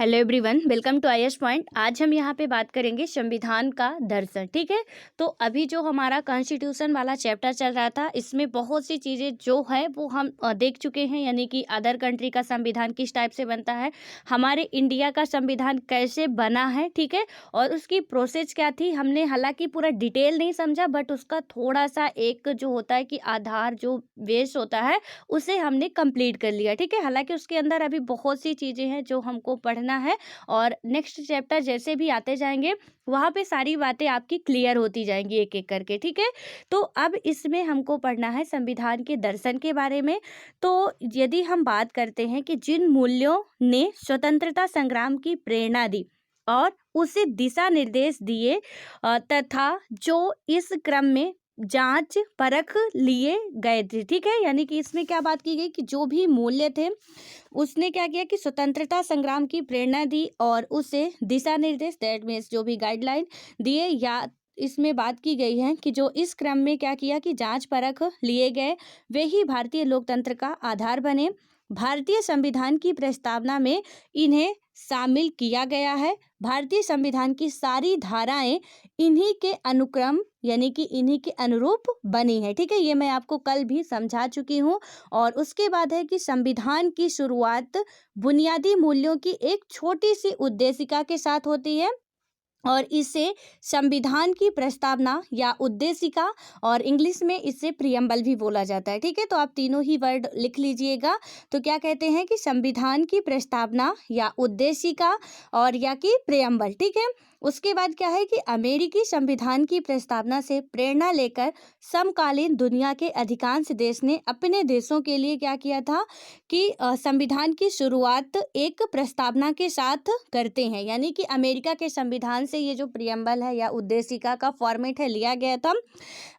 Hello everyone, welcome to IS point. आज हम यहाँ पे बात करेंगे संविधान का दर्शन। ठीक है, तो अभी जो हमारा कॉन्स्टिट्यूशन वाला चैप्टर चल रहा था, इसमें बहुत सी चीज़ें जो है वो हम देख चुके हैं, यानी कि अदर कंट्री का संविधान किस टाइप से बनता है, हमारे इंडिया का संविधान कैसे बना है। ठीक है, और उसकी प्रोसेस क्या थी, हमने हालांकि पूरा डिटेल नहीं समझा, बट उसका थोड़ा सा एक जो होता है कि आधार जो बेस होता है उसे हमने कंप्लीट कर लिया। ठीक है, हालांकि उसके अंदर अभी बहुत सी चीज़ें हैं जो हमको पढ़ना है, और नेक्स्ट चैप्टर जैसे भी आते जाएंगे वहां पे सारी बातें आपकी क्लियर होती जाएंगी एक एक करके। ठीक है, तो अब इसमें हमको पढ़ना है संविधान के दर्शन के बारे में। तो यदि हम बात करते हैं कि जिन मूल्यों ने स्वतंत्रता संग्राम की प्रेरणा दी और उसे दिशा निर्देश दिए तथा जो इस क्रम में जांच परख लिए गए थे। ठीक है, यानी कि इसमें क्या बात की गई कि जो भी मूल्य थे उसने क्या किया कि स्वतंत्रता संग्राम की प्रेरणा दी और उसे दिशा निर्देश, दैट मीन्स जो भी गाइडलाइन दिए, या इसमें बात की गई है कि जो इस क्रम में क्या किया कि जांच परख लिए गए वे ही भारतीय लोकतंत्र का आधार बने। भारतीय संविधान की प्रस्तावना में इन्हें शामिल किया गया है। भारतीय संविधान की सारी धाराएं इन्हीं के अनुक्रम यानी कि इन्हीं के अनुरूप बनी है। ठीक है, ये मैं आपको कल भी समझा चुकी हूँ। और उसके बाद है कि संविधान की शुरुआत बुनियादी मूल्यों की एक छोटी सी उद्देशिका के साथ होती है और इसे संविधान की प्रस्तावना या उद्देशिका, और इंग्लिश में इसे प्रियम्बल भी बोला जाता है। ठीक है, तो आप तीनों ही वर्ड लिख लीजिएगा। तो क्या कहते हैं कि संविधान की प्रस्तावना या उद्देशिका और या कि प्रियम्बल। ठीक है, उसके बाद क्या है कि अमेरिकी संविधान की प्रस्तावना से प्रेरणा लेकर समकालीन दुनिया के अधिकांश देश ने अपने देशों के लिए क्या किया था कि संविधान की शुरुआत एक प्रस्तावना के साथ करते हैं, यानी कि अमेरिका के संविधान से ये जो प्रियम्बल है या उद्देशिका का फॉर्मेट है लिया गया था।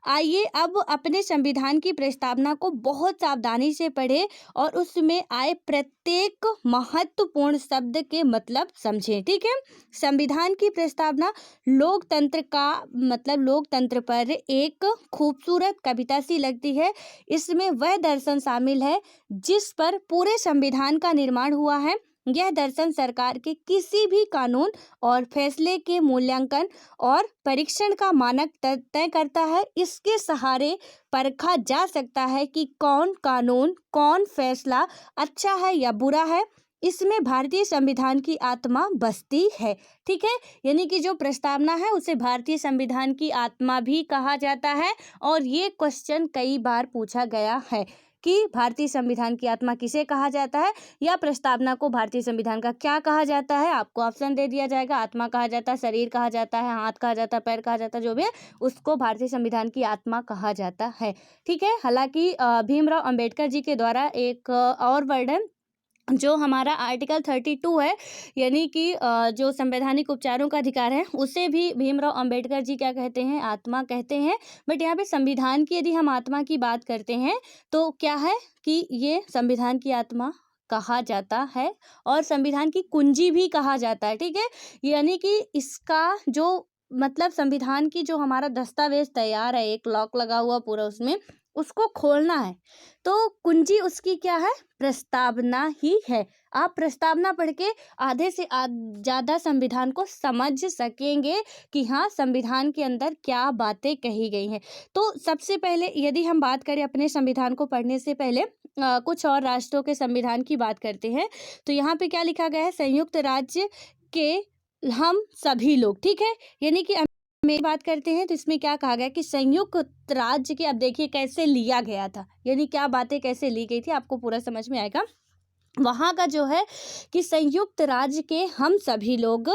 आइए अब अपने संविधान की प्रस्तावना को बहुत सावधानी से पढ़ें और उसमें आए प्रत्येक महत्वपूर्ण शब्द के मतलब समझें। ठीक है, संविधान की प्रस्तावना लोकतंत्र का मतलब लोकतंत्र पर एक खूबसूरत कविता सी लगती है। इसमें वह दर्शन शामिल है जिस पर पूरे संविधान का निर्माण हुआ है। यह दर्शन सरकार के किसी भी कानून और फैसले के मूल्यांकन और परीक्षण का मानक तय करता है। इसके सहारे परखा जा सकता है कि कौन कानून, कौन फैसला अच्छा है या बुरा है। इसमें भारतीय संविधान की आत्मा बसती है। ठीक है, यानी कि जो प्रस्तावना है उसे भारतीय संविधान की आत्मा भी कहा जाता है। और ये क्वेश्चन कई बार पूछा गया है कि भारतीय संविधान की आत्मा किसे कहा जाता है, या प्रस्तावना को भारतीय संविधान का क्या कहा जाता है। आपको ऑप्शन दे दिया जाएगा, आत्मा कहा जाता है, शरीर कहा जाता है, हाथ कहा जाता है, पैर कहा जाता है, जो भी है उसको भारतीय संविधान की आत्मा कहा जाता है। ठीक है, हालांकि भीमराव अंबेडकर जी के द्वारा एक और वर्ड है जो हमारा आर्टिकल 32 है, यानी कि जो संवैधानिक उपचारों का अधिकार है, उसे भी भीमराव अंबेडकर जी क्या कहते हैं, आत्मा कहते हैं। बट यहाँ पे संविधान की यदि हम आत्मा की बात करते हैं तो क्या है कि ये संविधान की आत्मा कहा जाता है और संविधान की कुंजी भी कहा जाता है। ठीक है, यानी कि इसका जो मतलब संविधान की जो हमारा दस्तावेज तैयार है, एक लॉक लगा हुआ पूरा उसमें, उसको खोलना है तो कुंजी उसकी क्या है, प्रस्तावना ही है। आप प्रस्तावना पढ़ के आधे से ज़्यादा संविधान को समझ सकेंगे कि हाँ संविधान के अंदर क्या बातें कही गई हैं। तो सबसे पहले यदि हम बात करें अपने संविधान को पढ़ने से पहले कुछ और राष्ट्रों के संविधान की बात करते हैं। तो यहाँ पे क्या लिखा गया है, संयुक्त राज्य के हम सभी लोग। ठीक है, यानी कि मेरी बात करते हैं तो इसमें क्या कहा गया कि संयुक्त राज्य के, अब देखिए कैसे लिया गया था, यानी क्या बातें कैसे ली गई थी, आपको पूरा समझ में आएगा। वहाँ का जो है कि संयुक्त राज्य के हम सभी लोग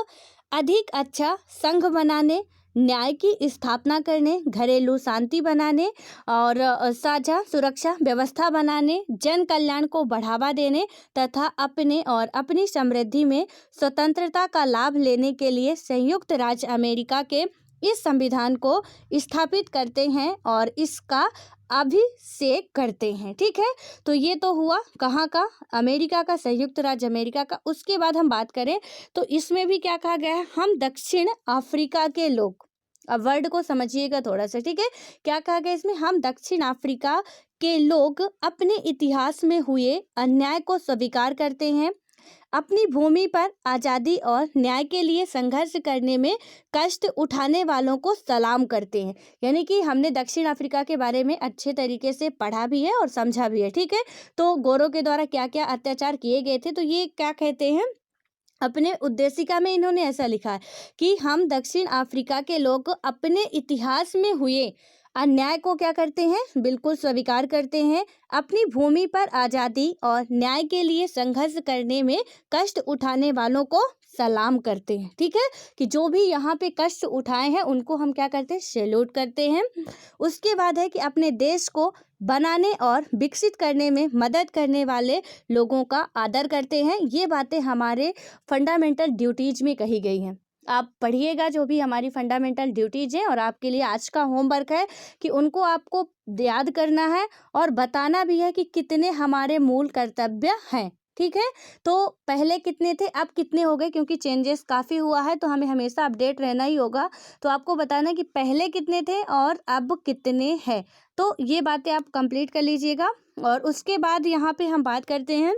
अधिक अच्छा संघ बनाने, न्याय की स्थापना करने, घरेलू शांति बनाने और साझा सुरक्षा व्यवस्था बनाने, जन कल्याण को बढ़ावा देने तथा अपने और अपनी समृद्धि में स्वतंत्रता का लाभ लेने के लिए संयुक्त राज्य अमेरिका के इस संविधान को स्थापित करते हैं और इसका अभिषेक करते हैं। ठीक है, तो ये तो हुआ कहाँ का, अमेरिका का, संयुक्त राज्य अमेरिका का। उसके बाद हम बात करें तो इसमें भी क्या कहा गया है, हम दक्षिण अफ्रीका के लोग, अब वर्ड को समझिएगा थोड़ा सा। ठीक है, क्या कहा गया इसमें, हम दक्षिण अफ्रीका के लोग अपने इतिहास में हुए अन्याय को स्वीकार करते हैं, अपनी भूमि पर आज़ादी और न्याय के लिए संघर्ष करने में कष्ट उठाने वालों को सलाम करते हैं। यानी कि हमने दक्षिण अफ्रीका के बारे में अच्छे तरीके से पढ़ा भी है और समझा भी है, ठीक है। तो गोरों के द्वारा क्या क्या अत्याचार किए गए थे, तो ये क्या कहते हैं, अपने उद्देशिका में इन्होंने ऐसा लिखा है कि हम दक्षिण अफ्रीका के लोग अपने इतिहास में हुए अन्याय को क्या करते हैं, बिल्कुल स्वीकार करते हैं। अपनी भूमि पर आज़ादी और न्याय के लिए संघर्ष करने में कष्ट उठाने वालों को सलाम करते हैं, ठीक है। कि जो भी यहाँ पे कष्ट उठाए हैं उनको हम क्या करते हैं, सैल्यूट करते हैं। उसके बाद है कि अपने देश को बनाने और विकसित करने में मदद करने वाले लोगों का आदर करते हैं। ये बातें हमारे फंडामेंटल ड्यूटीज में कही गई हैं। आप पढ़िएगा जो भी हमारी फंडामेंटल ड्यूटीज हैं, और आपके लिए आज का होमवर्क है कि उनको आपको याद करना है और बताना भी है कि कितने हमारे मूल कर्तव्य हैं, ठीक है। तो पहले कितने थे, अब कितने हो गए, क्योंकि चेंजेस काफ़ी हुआ है तो हमें हमेशा अपडेट रहना ही होगा। तो आपको बताना है कि पहले कितने थे और अब कितने हैं। तो ये बातें आप कंप्लीट कर लीजिएगा। और उसके बाद यहाँ पे हम बात करते हैं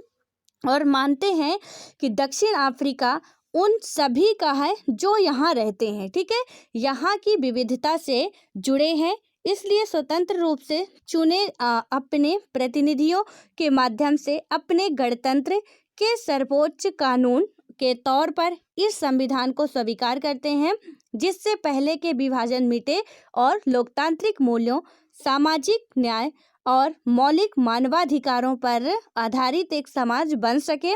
और मानते हैं कि दक्षिण अफ्रीका उन सभी का है जो यहाँ रहते हैं, ठीक है। यहाँ की विविधता से जुड़े हैं, इसलिए स्वतंत्र रूप से चुने अपने प्रतिनिधियों के माध्यम से अपने गणतंत्र के सर्वोच्च कानून के तौर पर इस संविधान को स्वीकार करते हैं, जिससे पहले के विभाजन मिटे और लोकतांत्रिक मूल्यों, सामाजिक न्याय और मौलिक मानवाधिकारों पर आधारित एक समाज बन सके।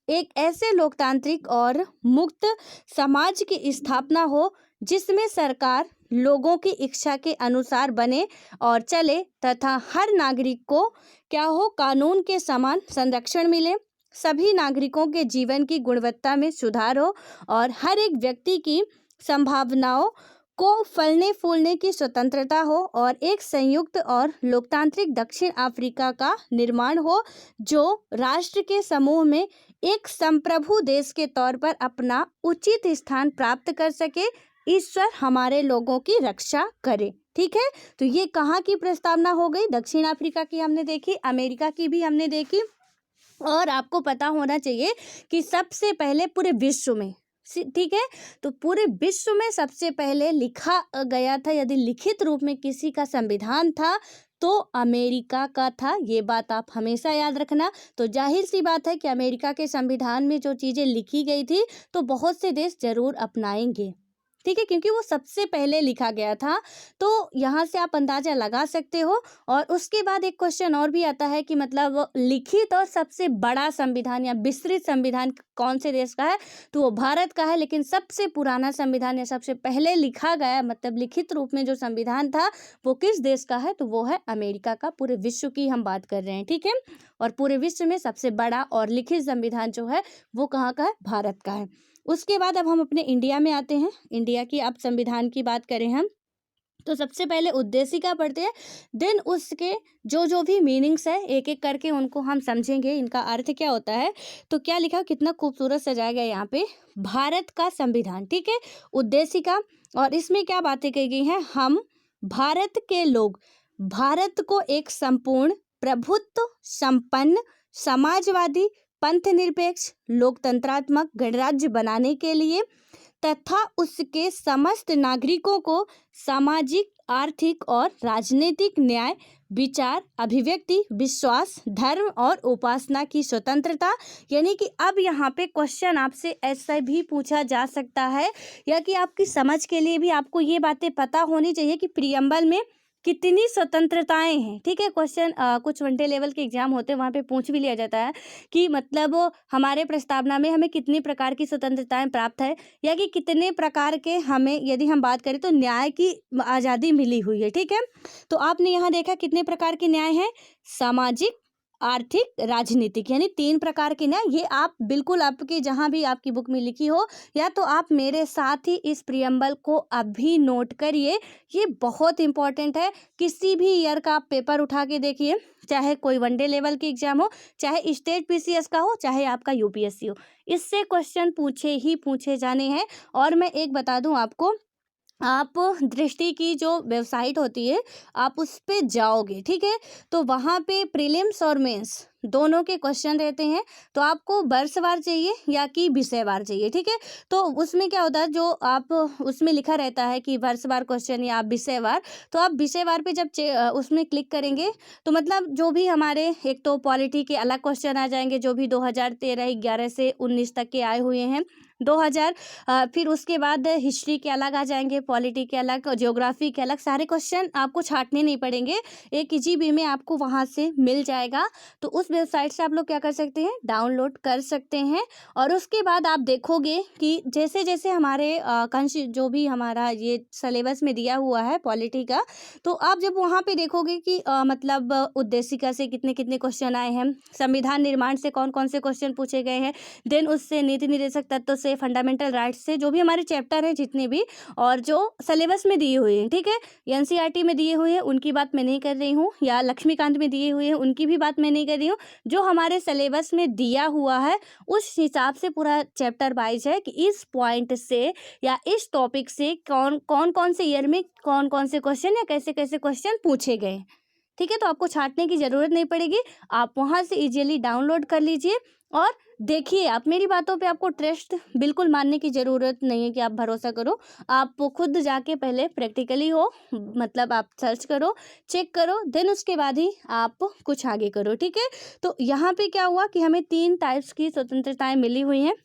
एक ऐसे लोकतांत्रिक और मुक्त समाज की स्थापना हो जिसमें सरकार लोगों की इच्छा के अनुसार बने और चले तथा हर नागरिक को क्या हो, कानून के समान संरक्षण मिले, सभी नागरिकों के जीवन की गुणवत्ता में सुधार हो और हर एक व्यक्ति की संभावनाओं को फलने फूलने की स्वतंत्रता हो और एक संयुक्त और लोकतांत्रिक दक्षिण अफ्रीका का निर्माण हो, जो राष्ट्र के समूह में एक संप्रभु देश के तौर पर अपना उचित स्थान प्राप्त कर सके। ईश्वर हमारे लोगों की रक्षा करे, ठीक है। तो ये कहाँ की प्रस्तावना हो गई, दक्षिण अफ्रीका की हमने देखी, अमेरिका की भी हमने देखी। और आपको पता होना चाहिए कि सबसे पहले पूरे विश्व में, ठीक है, तो पूरे विश्व में सबसे पहले लिखा गया था, यदि लिखित रूप में किसी का संविधान था तो अमेरिका का था। ये बात आप हमेशा याद रखना। तो जाहिर सी बात है कि अमेरिका के संविधान में जो चीज़ें लिखी गई थी तो बहुत से देश जरूर अपनाएंगे, ठीक है, क्योंकि वो सबसे पहले लिखा गया था। तो यहाँ से आप अंदाजा लगा सकते हो। और उसके बाद एक क्वेश्चन और भी आता है कि मतलब लिखित और सबसे बड़ा संविधान या विस्तृत संविधान कौन से देश का है, तो वो भारत का है। लेकिन सबसे पुराना संविधान या सबसे पहले लिखा गया मतलब लिखित रूप में जो संविधान था वो किस देश का है, तो वो है अमेरिका का। पूरे विश्व की हम बात कर रहे हैं, ठीक है। और पूरे विश्व में सबसे बड़ा और लिखित संविधान जो है वो कहाँ का है, भारत का है। उसके बाद अब हम अपने इंडिया में आते हैं। इंडिया की अब संविधान की बात करें हम, तो सबसे पहले उद्देशिका पढ़ते हैं, देन उसके जो जो भी मीनिंग्स है एक एक करके उनको हम समझेंगे, इनका अर्थ क्या होता है। तो क्या लिखा, कितना खूबसूरत सजाया गया यहाँ पे, भारत का संविधान, ठीक है, उद्देशिका। और इसमें क्या बातें कही गई हैं, हम भारत के लोग भारत को एक संपूर्ण प्रभुत्व संपन्न समाजवादी पंथनिरपेक्ष लोकतंत्रात्मक गणराज्य बनाने के लिए तथा उसके समस्त नागरिकों को सामाजिक, आर्थिक और राजनीतिक न्याय, विचार, अभिव्यक्ति, विश्वास, धर्म और उपासना की स्वतंत्रता। यानी कि अब यहाँ पे क्वेश्चन आपसे ऐसा भी पूछा जा सकता है, या कि आपकी समझ के लिए भी आपको ये बातें पता होनी चाहिए कि प्रियम्बल में कितनी स्वतंत्रताएं हैं, ठीक है। क्वेश्चन कुछ वनडे लेवल के एग्जाम होते हैं, वहाँ पे पूछ भी लिया जाता है कि मतलब हमारे प्रस्तावना में हमें कितनी प्रकार की स्वतंत्रताएं प्राप्त है, या कि कितने प्रकार के हमें, यदि हम बात करें तो न्याय की आज़ादी मिली हुई है, ठीक है। तो आपने यहाँ देखा कितने प्रकार के न्याय हैं, सामाजिक, आर्थिक, राजनीतिक, यानी 3 प्रकार के न्याय। ये आप बिल्कुल आपकी जहाँ भी आपकी बुक में लिखी हो, या तो आप मेरे साथ ही इस प्रियम्बल को अभी नोट करिए, ये बहुत इंपॉर्टेंट है। किसी भी ईयर का आप पेपर उठा के देखिए, चाहे कोई वनडे लेवल की एग्जाम हो, चाहे स्टेट पीसीएस का हो, चाहे आपका यूपीएससी हो, इससे क्वेश्चन पूछे ही पूछे जाने हैं। और मैं एक बता दूं आपको, आप दृष्टि की जो वेबसाइट होती है आप उस पे जाओगे, ठीक है, तो वहाँ पे प्रीलिम्स और मेंस दोनों के क्वेश्चन रहते हैं। तो आपको वर्षवार चाहिए या कि विषयवार चाहिए, ठीक है। तो उसमें क्या होता है, जो आप उसमें लिखा रहता है कि वर्षवार क्वेश्चन या विषयवार, तो आप विषयवार पे जब उसमें क्लिक करेंगे तो मतलब जो भी हमारे एक तो पॉलिटी के अलग क्वेश्चन आ जाएंगे, जो भी 2013-11 से 19 तक के आए हुए हैं। 2000 फिर उसके बाद हिस्ट्री के अलग आ जाएंगे, पॉलिटी के अलग, ज्योग्राफी के अलग, सारे क्वेश्चन आपको छांटने नहीं पड़ेंगे, एक जीबी में आपको वहाँ से मिल जाएगा। तो उस वेबसाइट से आप लोग क्या कर सकते हैं, डाउनलोड कर सकते हैं। और उसके बाद आप देखोगे कि जैसे जैसे हमारे जो भी हमारा ये सिलेबस में दिया हुआ है पॉलिटी का, तो आप जब वहाँ पे देखोगे कि मतलब उद्देशिका से कितने कितने क्वेश्चन आए हैं, संविधान निर्माण से कौन कौन से क्वेश्चन पूछे गए हैं, देन उससे नीति निर्देशक तत्व से, फंडामेंटल राइट्स से, जो भी हमारे चैप्टर हैं जितने भी, और जो सिलेबस में दिए हुए हैं, ठीक है, एनसीईआरटी में दिए हुए हैं उनकी बात मैं नहीं कर रही हूँ, या लक्ष्मीकांत में दिए हुए हैं उनकी भी बात मैं नहीं कर रही हूँ, जो हमारे सिलेबस में दिया हुआ है उस हिसाब से पूरा चैप्टर वाइज है कि इस पॉइंट से या इस टॉपिक से कौन कौन से ईयर में कौन कौन से क्वेश्चन या कैसे कैसे क्वेश्चन पूछे गए, ठीक है। तो आपको छांटने की ज़रूरत नहीं पड़ेगी, आप वहाँ से इजीली डाउनलोड कर लीजिए और देखिए। आप मेरी बातों पे आपको ट्रस्ट बिल्कुल मानने की ज़रूरत नहीं है कि आप भरोसा करो, आप खुद जाके पहले प्रैक्टिकली हो, मतलब आप सर्च करो, चेक करो, देन उसके बाद ही आप कुछ आगे करो, ठीक है। तो यहाँ पे क्या हुआ कि हमें 3 टाइप्स की स्वतंत्रताएं मिली हुई हैं।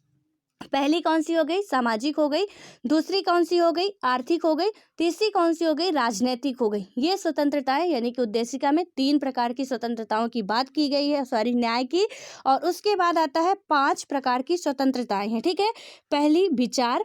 पहली कौन सी हो गई, सामाजिक हो गई, दूसरी कौन सी हो गई, आर्थिक हो गई, तीसरी कौन सी हो गई, राजनीतिक हो गई। ये स्वतंत्रताएं यानी कि उद्देशिका में 3 प्रकार की स्वतंत्रताओं की बात की गई है, सॉरी न्याय की। और उसके बाद आता है 5 प्रकार की स्वतंत्रताएं हैं, ठीक है। पहली विचार,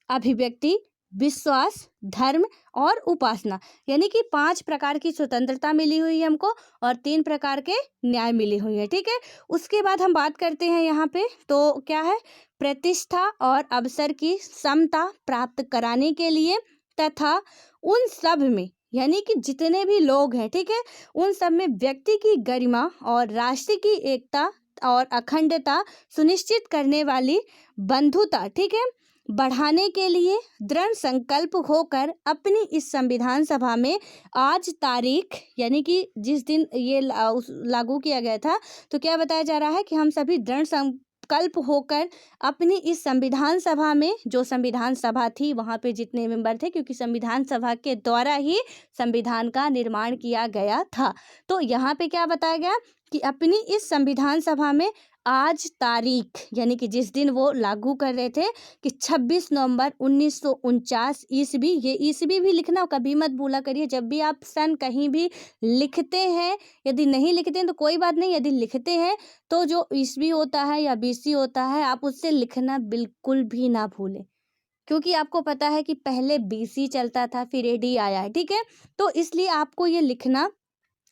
अभिव्यक्ति, विश्वास, धर्म और उपासना, यानी कि 5 प्रकार की स्वतंत्रता मिली हुई है हमको और 3 प्रकार के न्याय मिली हुई है, ठीक है। उसके बाद हम बात करते हैं यहाँ पे, तो क्या है, प्रतिष्ठा और अवसर की समता प्राप्त कराने के लिए तथा उन सब में, यानी कि जितने भी लोग हैं, ठीक है, उन सब में व्यक्ति की गरिमा और राष्ट्र की एकता और अखंडता सुनिश्चित करने वाली बंधुता, ठीक है, बढ़ाने के लिए दृढ़ संकल्प होकर अपनी इस संविधान सभा में आज तारीख, यानी कि जिस दिन ये लागू किया गया था, तो क्या बताया जा रहा है कि हम सभी दृढ़ संकल्प होकर अपनी इस संविधान सभा में, जो संविधान सभा थी वहाँ पे जितने मेंबर थे, क्योंकि संविधान सभा के द्वारा ही संविधान का निर्माण किया गया था, तो यहाँ पे क्या बताया गया कि अपनी इस संविधान सभा में आज तारीख, यानी कि जिस दिन वो लागू कर रहे थे कि 26 नवंबर 1949 ईस्वी, ये ईस्वी भी लिखना कभी मत भूला करिए जब भी आप सन कहीं भी लिखते हैं। यदि नहीं लिखते हैं तो कोई बात नहीं, यदि लिखते हैं तो जो ईस्वी होता है या बीसी होता है आप उससे लिखना बिल्कुल भी ना भूलें, क्योंकि आपको पता है कि पहले बीसी चलता था फिर एडी आया है, ठीक है। तो इसलिए आपको ये लिखना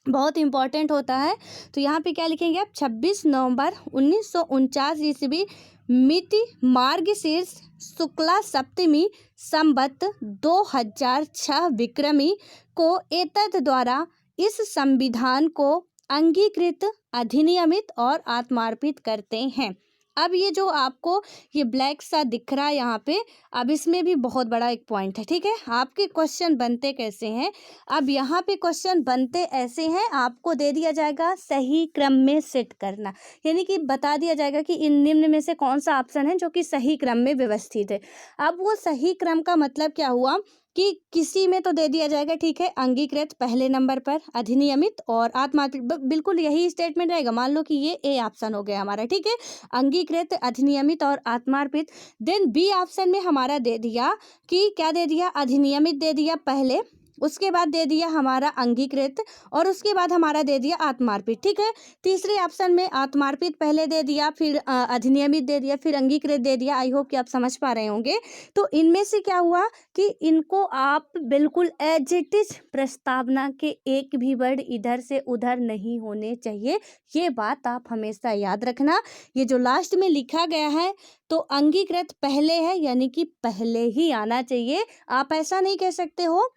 बहुत इंपॉर्टेंट होता है। तो यहाँ पे क्या लिखेंगे आप, 26 नवंबर 1949 ईस्वी, मिति मार्गशीर्ष शुक्ला सप्तमी संवत 2006 विक्रमी को एतद द्वारा इस संविधान को अंगीकृत, अधिनियमित और आत्मार्पित करते हैं। अब ये जो आपको ये ब्लैक सा दिख रहा है यहाँ पे, अब इसमें भी बहुत बड़ा एक पॉइंट है, ठीक है। आपके क्वेश्चन बनते कैसे हैं, अब यहाँ पे क्वेश्चन बनते ऐसे हैं, आपको दे दिया जाएगा सही क्रम में सेट करना, यानी कि बता दिया जाएगा कि इन निम्न में से कौन सा ऑप्शन है जो कि सही क्रम में व्यवस्थित है। अब वो सही क्रम का मतलब क्या हुआ कि किसी में तो दे दिया जाएगा, ठीक है, अंगीकृत पहले नंबर पर, अधिनियमित और आत्मार्पित, बिल्कुल यही स्टेटमेंट रहेगा। मान लो कि ये ए ऑप्शन हो गया हमारा, ठीक है, अंगीकृत, अधिनियमित और आत्मार्पित। देन बी ऑप्शन में हमारा दे दिया कि क्या दे दिया, अधिनियमित दे दिया पहले, उसके बाद दे दिया हमारा अंगीकृत और उसके बाद हमारा दे दिया आत्मार्पित, ठीक है। तीसरे ऑप्शन में आत्मार्पित पहले दे दिया, फिर अधिनियमित दे दिया, फिर अंगीकृत दे दिया। आई होप कि आप समझ पा रहे होंगे। तो इनमें से क्या हुआ कि इनको आप बिल्कुल एज इट इज, प्रस्तावना के एक भी वर्ड इधर से उधर नहीं होने चाहिए, ये बात आप हमेशा याद रखना। ये जो लास्ट में लिखा गया है तो अंगीकृत पहले है, यानी कि पहले ही आना चाहिए। आप ऐसा नहीं कह सकते हो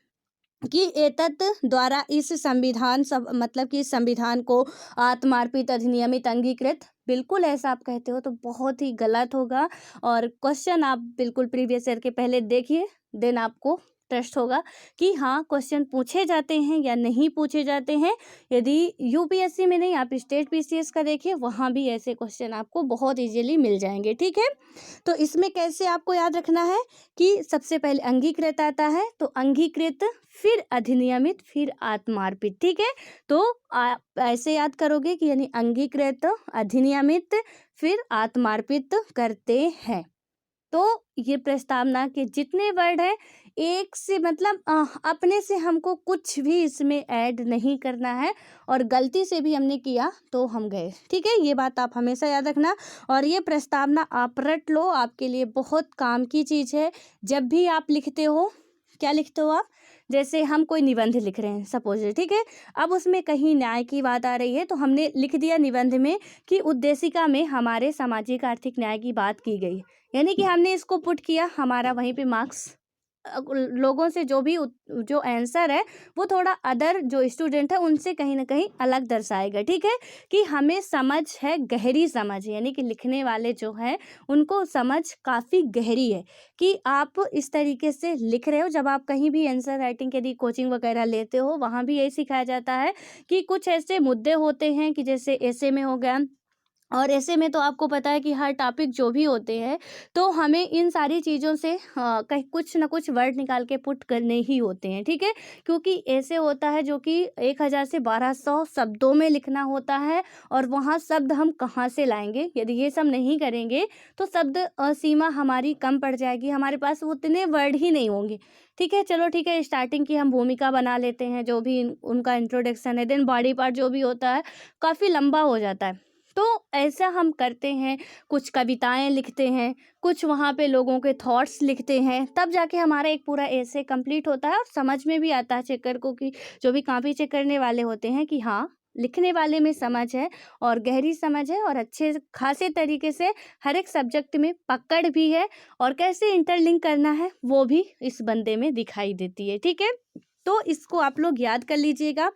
कि एतत् द्वारा इस संविधान सब, मतलब कि इस संविधान को आत्मार्पित, अधिनियमित, अंगीकृत, बिल्कुल ऐसा आप कहते हो तो बहुत ही गलत होगा। और क्वेश्चन आप बिल्कुल प्रीवियस ईयर के पहले देखिए, देन आपको ट्रस्ट होगा कि हाँ क्वेश्चन पूछे जाते हैं या नहीं पूछे जाते हैं। यदि यूपीएससी में नहीं, आप स्टेट पीसीएस का देखिए, वहाँ भी ऐसे क्वेश्चन आपको बहुत इजीली मिल जाएंगे। ठीक है, तो इसमें कैसे आपको याद रखना है कि सबसे पहले अंगीकृत आता है, तो अंगीकृत, फिर अधिनियमित, फिर आत्मार्पित। ठीक है, तो आप ऐसे याद करोगे कि यानी अंगीकृत, अधिनियमित, फिर आत्मार्पित करते हैं। तो ये प्रस्तावना के जितने वर्ड हैं, एक से मतलब अपने से हमको कुछ भी इसमें ऐड नहीं करना है, और गलती से भी हमने किया तो हम गए। ठीक है, ये बात आप हमेशा याद रखना। और ये प्रस्तावना आप रट लो, आपके लिए बहुत काम की चीज़ है। जब भी आप लिखते हो, क्या लिखते हो आप, जैसे हम कोई निबंध लिख रहे हैं सपोज, ठीक है, अब उसमें कहीं न्याय की बात आ रही है, तो हमने लिख दिया निबंध में कि उद्देशिका में हमारे सामाजिक आर्थिक न्याय की बात की गई, यानी कि हमने इसको पुट किया, हमारा वहीं पे मार्क्स लोगों से जो आंसर है वो थोड़ा अदर जो स्टूडेंट है उनसे कहीं ना कहीं अलग दर्शाएगा। ठीक है, कि हमें समझ है, गहरी समझ, यानी कि लिखने वाले जो हैं उनको समझ काफ़ी गहरी है कि आप इस तरीके से लिख रहे हो। जब आप कहीं भी आंसर राइटिंग के लिए कोचिंग वगैरह लेते हो, वहाँ भी यही सिखाया जाता है कि कुछ ऐसे मुद्दे होते हैं कि जैसे ऐसे में हो गया, और ऐसे में तो आपको पता है कि हर टॉपिक जो भी होते हैं, तो हमें इन सारी चीज़ों से कहीं कुछ ना कुछ वर्ड निकाल के पुट करने ही होते हैं। ठीक है, क्योंकि ऐसे होता है जो कि 1000 से 1200 शब्दों में लिखना होता है, और वहाँ शब्द हम कहाँ से लाएंगे। यदि ये सब नहीं करेंगे तो शब्द सीमा हमारी कम पड़ जाएगी, हमारे पास उतने वर्ड ही नहीं होंगे। ठीक है, चलो ठीक है, स्टार्टिंग की हम भूमिका बना लेते हैं, जो भी उनका इंट्रोडक्शन है, देन बॉडी पार्ट जो भी होता है काफ़ी लंबा हो जाता है। तो ऐसा हम करते हैं, कुछ कविताएं लिखते हैं, कुछ वहाँ पे लोगों के थॉट्स लिखते हैं, तब जाके हमारा एक पूरा ऐसे कंप्लीट होता है, और समझ में भी आता है चेकर को, कि जो भी कॉपी चेक करने वाले होते हैं कि हाँ लिखने वाले में समझ है और गहरी समझ है, और अच्छे खासे तरीके से हर एक सब्जेक्ट में पकड़ भी है, और कैसे इंटरलिंक करना है वो भी इस बंदे में दिखाई देती है। ठीक है, तो इसको आप लोग याद कर लीजिएगा।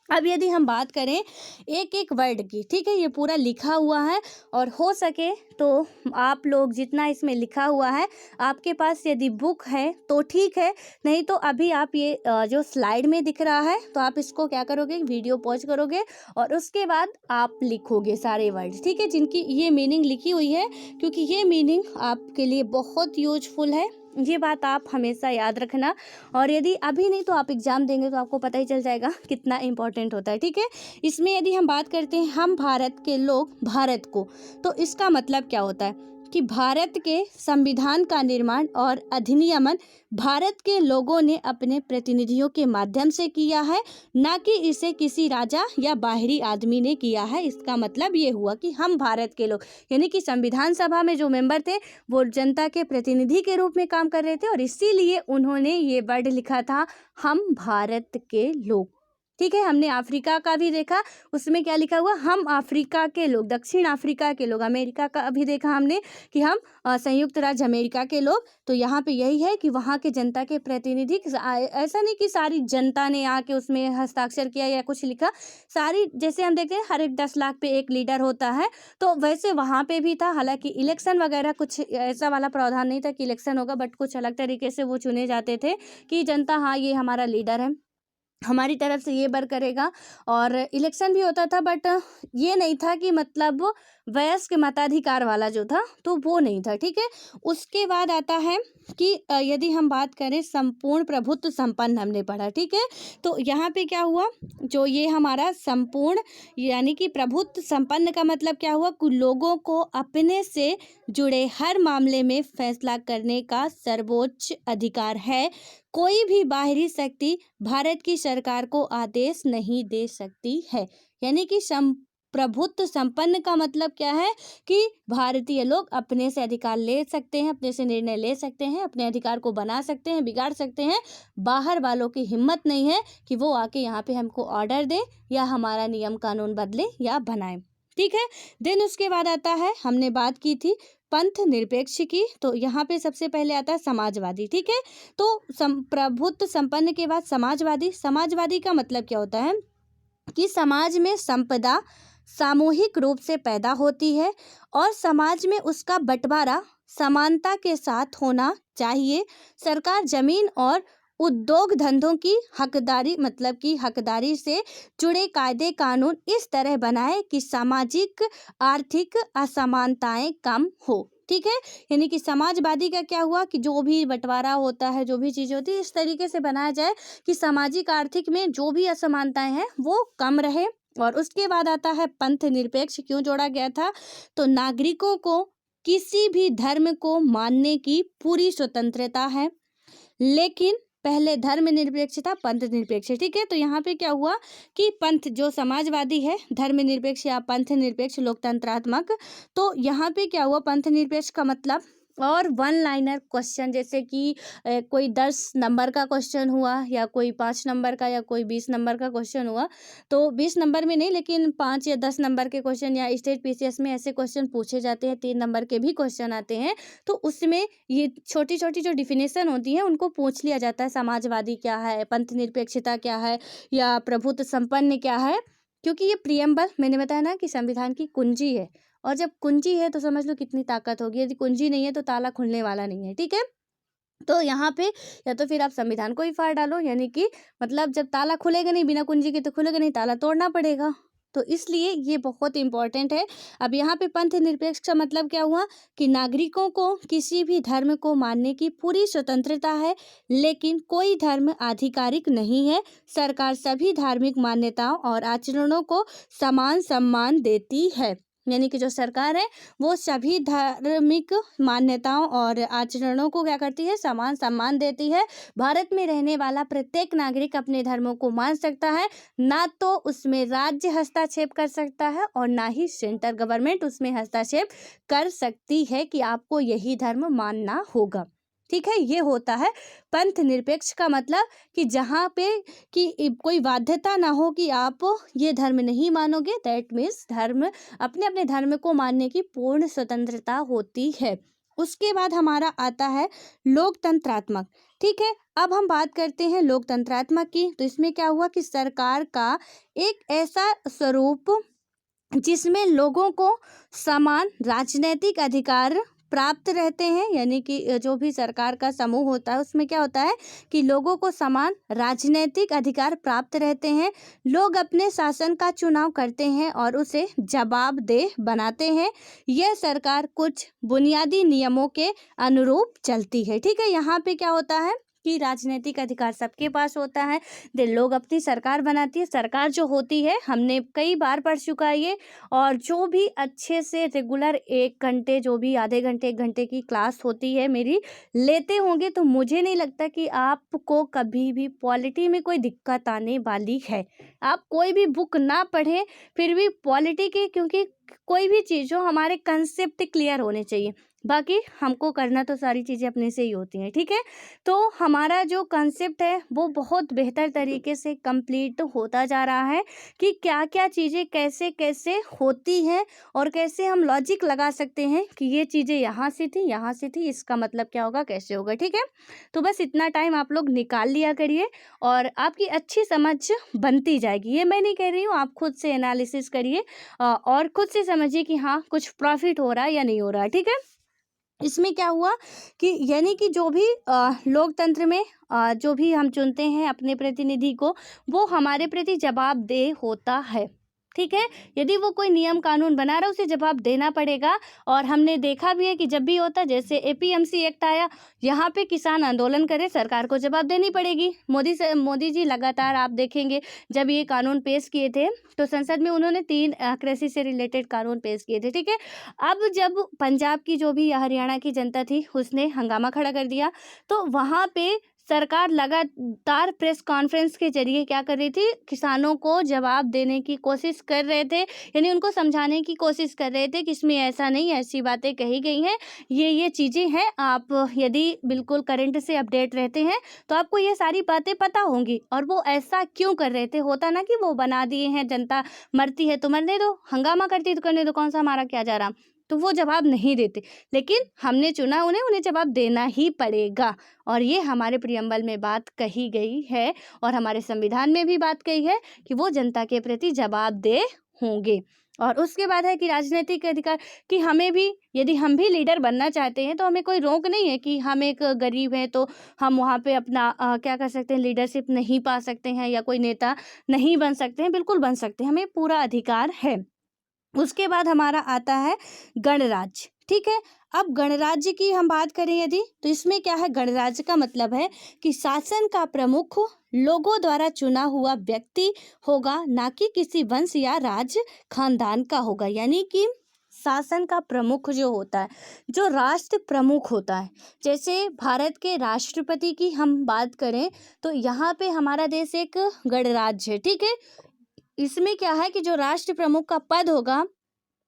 अब यदि हम बात करें एक एक वर्ड की, ठीक है, ये पूरा लिखा हुआ है, और हो सके तो आप लोग जितना इसमें लिखा हुआ है, आपके पास यदि बुक है तो ठीक है, नहीं तो अभी आप ये जो स्लाइड में दिख रहा है, तो आप इसको क्या करोगे, वीडियो पॉज करोगे और उसके बाद आप लिखोगे सारे वर्ड। ठीक है, जिनकी ये मीनिंग लिखी हुई है, क्योंकि ये मीनिंग आपके लिए बहुत यूजफुल है, ये बात आप हमेशा याद रखना। और यदि अभी नहीं तो आप एग्ज़ाम देंगे तो आपको पता ही चल जाएगा कितना इम्पोर्टेंट होता है। ठीक है, इसमें यदि हम बात करते हैं हम भारत के लोग भारत को, तो इसका मतलब क्या होता है कि भारत के संविधान का निर्माण और अधिनियमन भारत के लोगों ने अपने प्रतिनिधियों के माध्यम से किया है, ना कि इसे किसी राजा या बाहरी आदमी ने किया है। इसका मतलब ये हुआ कि हम भारत के लोग, यानी कि संविधान सभा में जो मेंबर थे वो जनता के प्रतिनिधि के रूप में काम कर रहे थे, और इसीलिए उन्होंने ये वर्ड लिखा था, हम भारत के लोग। ठीक है, हमने अफ्रीका का भी देखा, उसमें क्या लिखा हुआ, हम अफ्रीका के लोग, दक्षिण अफ्रीका के लोग। अमेरिका का भी देखा हमने कि हम संयुक्त राज्य अमेरिका के लोग। तो यहाँ पे यही है कि वहाँ के जनता के प्रतिनिधि, ऐसा नहीं कि सारी जनता ने आके उसमें हस्ताक्षर किया या कुछ लिखा, सारी, जैसे हम देखते हैं हर एक 10 लाख पे एक लीडर होता है, तो वैसे वहाँ पे भी था। हालांकि इलेक्शन वगैरह कुछ ऐसा वाला प्रावधान नहीं था कि इलेक्शन होगा, बट कुछ अलग तरीके से वो चुने जाते थे कि जनता, हाँ ये हमारा लीडर है, हमारी तरफ से ये वर्क करेगा। और इलेक्शन भी होता था, बट ये नहीं था कि मतलब वयस्क मताधिकार वाला जो था, तो वो नहीं था। ठीक है, उसके बाद आता है कि यदि हम बात करें संपूर्ण प्रभुत्व संपन्न, हमने पढ़ा। ठीक है, तो यहाँ पे क्या हुआ, जो ये हमारा संपूर्ण यानी कि प्रभुत्व संपन्न का मतलब क्या हुआ, कि लोगों को अपने से जुड़े हर मामले में फैसला करने का सर्वोच्च अधिकार है। कोई भी बाहरी शक्ति भारत की सरकार को आदेश नहीं दे सकती है। यानी कि प्रभुत्व संपन्न का मतलब क्या है, कि भारतीय लोग अपने से अधिकार ले सकते हैं, अपने से निर्णय ले सकते हैं, अपने अधिकार को बना सकते हैं, बिगाड़ सकते हैं। बाहर वालों की हिम्मत नहीं है कि वो आके यहाँ पे हमको ऑर्डर दे या हमारा नियम कानून बदले या बनाए। ठीक है, देन उसके बाद आता है, हमने बात की थी पंथ निरपेक्ष की, तो यहाँ पे सबसे पहले आता है समाजवादी। ठीक है, तो प्रभुत्व संपन्न के बाद समाजवादी। समाजवादी का मतलब क्या होता है कि समाज में संपदा, सामूहिक रूप से पैदा होती है और समाज में उसका बंटवारा समानता के साथ होना चाहिए। सरकार जमीन और उद्योग धंधों की हकदारी मतलब कि हकदारी से जुड़े कायदे कानून इस तरह बनाए कि सामाजिक आर्थिक असमानताएं कम हो। ठीक है, यानी कि समाजवादी का क्या हुआ कि जो भी बंटवारा होता है, जो भी चीज़ें होती है, इस तरीके से बनाया जाए कि सामाजिक आर्थिक में जो भी असमानताएं हैं वो कम रहे। और उसके बाद आता है पंथ निरपेक्ष। क्यों जोड़ा गया था? तो नागरिकों को किसी भी धर्म को मानने की पूरी स्वतंत्रता है, लेकिन पहले धर्म निरपेक्ष था, पंथ निरपेक्ष। ठीक है, तो यहाँ पे क्या हुआ कि पंथ जो समाजवादी है, धर्म निरपेक्ष या पंथ निरपेक्ष लोकतंत्रात्मक, तो यहाँ पे क्या हुआ, पंथ निरपेक्ष का मतलब और वन लाइनर क्वेश्चन, जैसे कि कोई 10 नंबर का क्वेश्चन हुआ या कोई 5 नंबर का या कोई 20 नंबर का क्वेश्चन हुआ, तो 20 नंबर में नहीं लेकिन 5 या 10 नंबर के क्वेश्चन या स्टेट पीसीएस में ऐसे क्वेश्चन पूछे जाते हैं, 3 नंबर के भी क्वेश्चन आते हैं, तो उसमें ये छोटी छोटी जो डिफिनेशन होती है उनको पूछ लिया जाता है, समाजवादी क्या है, पंथ निरपेक्षता क्या है, या प्रभुत्व संपन्न क्या है। क्योंकि ये प्रियम्बल मैंने बताया ना कि संविधान की कुंजी है, और जब कुंजी है तो समझ लो कितनी ताकत होगी, यदि कुंजी नहीं है तो ताला खुलने वाला नहीं है। ठीक है, तो यहाँ पे या तो फिर आप संविधान को ही फाड़ डालो, यानी कि मतलब जब ताला खुलेगा नहीं बिना कुंजी के तो खुलेगा नहीं, ताला तोड़ना पड़ेगा, तो इसलिए ये बहुत इंपॉर्टेंट है। अब यहाँ पे पंथ निरपेक्ष का मतलब क्या हुआ कि नागरिकों को किसी भी धर्म को मानने की पूरी स्वतंत्रता है, लेकिन कोई धर्म आधिकारिक नहीं है। सरकार सभी धार्मिक मान्यताओं और आचरणों को समान सम्मान देती है, यानी कि जो सरकार है वो सभी धार्मिक मान्यताओं और आचरणों को क्या करती है, समान सम्मान देती है। भारत में रहने वाला प्रत्येक नागरिक अपने धर्मों को मान सकता है, ना तो उसमें राज्य हस्तक्षेप कर सकता है और ना ही सेंट्रल गवर्नमेंट उसमें हस्तक्षेप कर सकती है कि आपको यही धर्म मानना होगा। ठीक है, ये होता है पंथ निरपेक्ष का मतलब कि जहाँ पे कि कोई बाध्यता ना हो कि आप ये धर्म नहीं मानोगे, दैट मीन्स धर्म अपने अपने धर्म को मानने की पूर्ण स्वतंत्रता होती है। उसके बाद हमारा आता है लोकतंत्रात्मक। ठीक है, अब हम बात करते हैं लोकतंत्रात्मक की, तो इसमें क्या हुआ कि सरकार का एक ऐसा स्वरूप जिसमें लोगों को समान राजनीतिक अधिकार प्राप्त रहते हैं, यानी कि जो भी सरकार का समूह होता है उसमें क्या होता है कि लोगों को समान राजनीतिक अधिकार प्राप्त रहते हैं, लोग अपने शासन का चुनाव करते हैं और उसे जवाबदेह बनाते हैं, यह सरकार कुछ बुनियादी नियमों के अनुरूप चलती है। ठीक है, यहाँ पे क्या होता है कि राजनीतिक अधिकार सबके पास होता है, दे लोग अपनी सरकार बनाती है। सरकार जो होती है हमने कई बार पढ़ चुका है ये, और जो भी अच्छे से रेगुलर 1 घंटे जो भी आधे घंटे 1 घंटे की क्लास होती है मेरी लेते होंगे, तो मुझे नहीं लगता कि आपको कभी भी पॉलिटी में कोई दिक्कत आने वाली है। आप कोई भी बुक ना पढ़ें फिर भी पॉलिटी के, क्योंकि कोई भी चीज़ जो हमारे कंसेप्ट क्लियर होने चाहिए, बाकी हमको करना तो सारी चीज़ें अपने से ही होती हैं। ठीक है, तो हमारा जो कंसेप्ट है वो बहुत बेहतर तरीके से कंप्लीट होता जा रहा है कि क्या क्या चीज़ें कैसे कैसे होती हैं और कैसे हम लॉजिक लगा सकते हैं कि ये चीज़ें यहाँ से थी यहाँ से थी, इसका मतलब क्या होगा, कैसे होगा। ठीक है, तो बस इतना टाइम आप लोग निकाल लिया करिए और आपकी अच्छी समझ बनती जाएगी। ये मैं नहीं कह रही हूँ, आप खुद से एनालिसिस करिए और खुद से समझिए कि हाँ कुछ प्रॉफिट हो रहा है या नहीं हो रहा है। ठीक है, इसमें क्या हुआ कि यानी कि जो भी लोकतंत्र में जो भी हम चुनते हैं अपने प्रतिनिधि को, वो हमारे प्रति जवाबदेह होता है। ठीक है, यदि वो कोई नियम कानून बना रहा है उसे जवाब देना पड़ेगा। और हमने देखा भी है कि जब भी होता, जैसे एपीएमसी एक्ट आया, यहाँ पे किसान आंदोलन करे, सरकार को जवाब देनी पड़ेगी। मोदी जी लगातार आप देखेंगे जब ये कानून पेश किए थे तो संसद में उन्होंने 3 कृषि से रिलेटेड कानून पेश किए थे। ठीक है, अब जब पंजाब की जो भी हरियाणा की जनता थी उसने हंगामा खड़ा कर दिया, तो वहाँ पे सरकार लगातार प्रेस कॉन्फ्रेंस के जरिए क्या कर रही थी, किसानों को जवाब देने की कोशिश कर रहे थे, यानी उनको समझाने की कोशिश कर रहे थे कि इसमें ऐसा नहीं, ऐसी बातें कही गई हैं, ये चीज़ें हैं। आप यदि बिल्कुल करंट से अपडेट रहते हैं तो आपको ये सारी बातें पता होंगी। और वो ऐसा क्यों कर रहे थे, होता ना कि वो बना दिए हैं, जनता मरती है तो मरने दो, हंगामा करती है तो करने दो, कौन सा हमारा क्या जा रहा, तो वो जवाब नहीं देते। लेकिन हमने चुना उन्हें जवाब देना ही पड़ेगा, और ये हमारे प्रियम्बल में बात कही गई है और हमारे संविधान में भी बात कही है कि वो जनता के प्रति जवाबदेह होंगे। और उसके बाद है कि राजनीतिक अधिकार, कि हमें भी, यदि हम भी लीडर बनना चाहते हैं तो हमें कोई रोक नहीं है कि हम एक गरीब हैं तो हम वहाँ पे अपना क्या कर सकते हैं, लीडरशिप नहीं पा सकते हैं या कोई नेता नहीं बन सकते हैं, बिल्कुल बन सकते हैं, हमें पूरा अधिकार है। उसके बाद हमारा आता है गणराज्य। ठीक है, अब गणराज्य की हम बात करें यदि, तो इसमें क्या है, गणराज्य का मतलब है कि शासन का प्रमुख लोगों द्वारा चुना हुआ व्यक्ति होगा, ना कि किसी वंश या राज खानदान का होगा। यानी कि शासन का प्रमुख जो होता है, जो राष्ट्र प्रमुख होता है, जैसे भारत के राष्ट्रपति की हम बात करें तो यहाँ पे हमारा देश एक गणराज्य है। ठीक है, इसमें क्या है कि जो राष्ट्र प्रमुख का पद होगा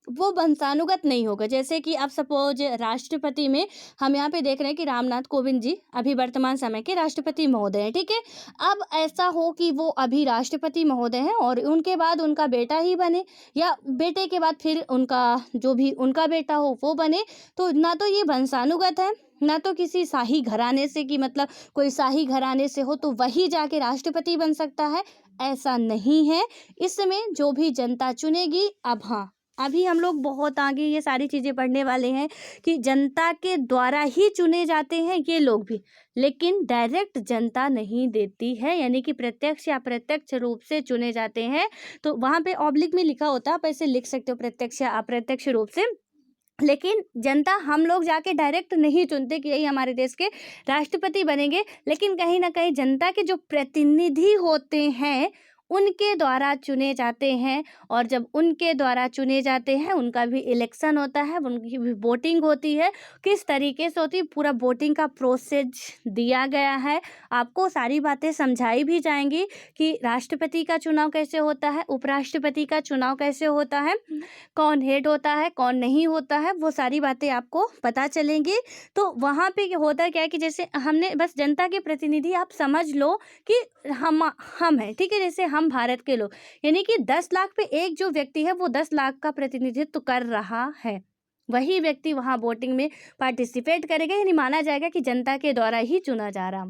वो वंशानुगत नहीं होगा। जैसे कि आप सपोज राष्ट्रपति में हम यहाँ पे देख रहे हैं कि रामनाथ कोविंद जी अभी वर्तमान समय के राष्ट्रपति महोदय हैं। ठीक है, अब ऐसा हो कि वो अभी राष्ट्रपति महोदय हैं और उनके बाद उनका बेटा ही बने, या बेटे के बाद फिर उनका जो भी उनका बेटा हो वो बने, तो ना तो ये वंशानुगत है, ना तो किसी शाही घराने से, कि मतलब कोई शाही घराने से हो तो वही जाके राष्ट्रपति बन सकता है, ऐसा नहीं है। इसमें जो भी जनता चुनेगी, अब हाँ, अभी हम लोग बहुत आगे ये सारी चीज़ें पढ़ने वाले हैं कि जनता के द्वारा ही चुने जाते हैं ये लोग भी, लेकिन डायरेक्ट जनता नहीं देती है, यानी कि प्रत्यक्ष या अप्रत्यक्ष रूप से चुने जाते हैं। तो वहाँ पे ऑब्लिक में लिखा होता है, आप ऐसे लिख सकते हो प्रत्यक्ष या अप्रत्यक्ष रूप से, लेकिन जनता हम लोग जाके डायरेक्ट नहीं चुनते कि यही हमारे देश के राष्ट्रपति बनेंगे, लेकिन कहीं ना कहीं जनता के जो प्रतिनिधि होते हैं उनके द्वारा चुने जाते हैं, और जब उनके द्वारा चुने जाते हैं उनका भी इलेक्शन होता है, उनकी भी वोटिंग होती है। किस तरीके से होती है, पूरा वोटिंग का प्रोसेस दिया गया है, आपको सारी बातें समझाई भी जाएंगी कि राष्ट्रपति का चुनाव कैसे होता है, उपराष्ट्रपति का चुनाव कैसे होता है, कौन हेड होता है कौन नहीं होता है, वो सारी बातें आपको पता चलेंगी। तो वहाँ पे होता क्या है कि जैसे हमने बस जनता के प्रतिनिधि, आप समझ लो कि हम हैं। ठीक है, जैसे हम भारत के लोग, यानी कि 10 लाख पे एक जो व्यक्ति है वो 10 लाख का प्रतिनिधित्व कर रहा है, वही व्यक्ति वहाँ वोटिंग में पार्टिसिपेट करेगा, यानी माना जाएगा कि जनता के द्वारा ही चुना जा रहा।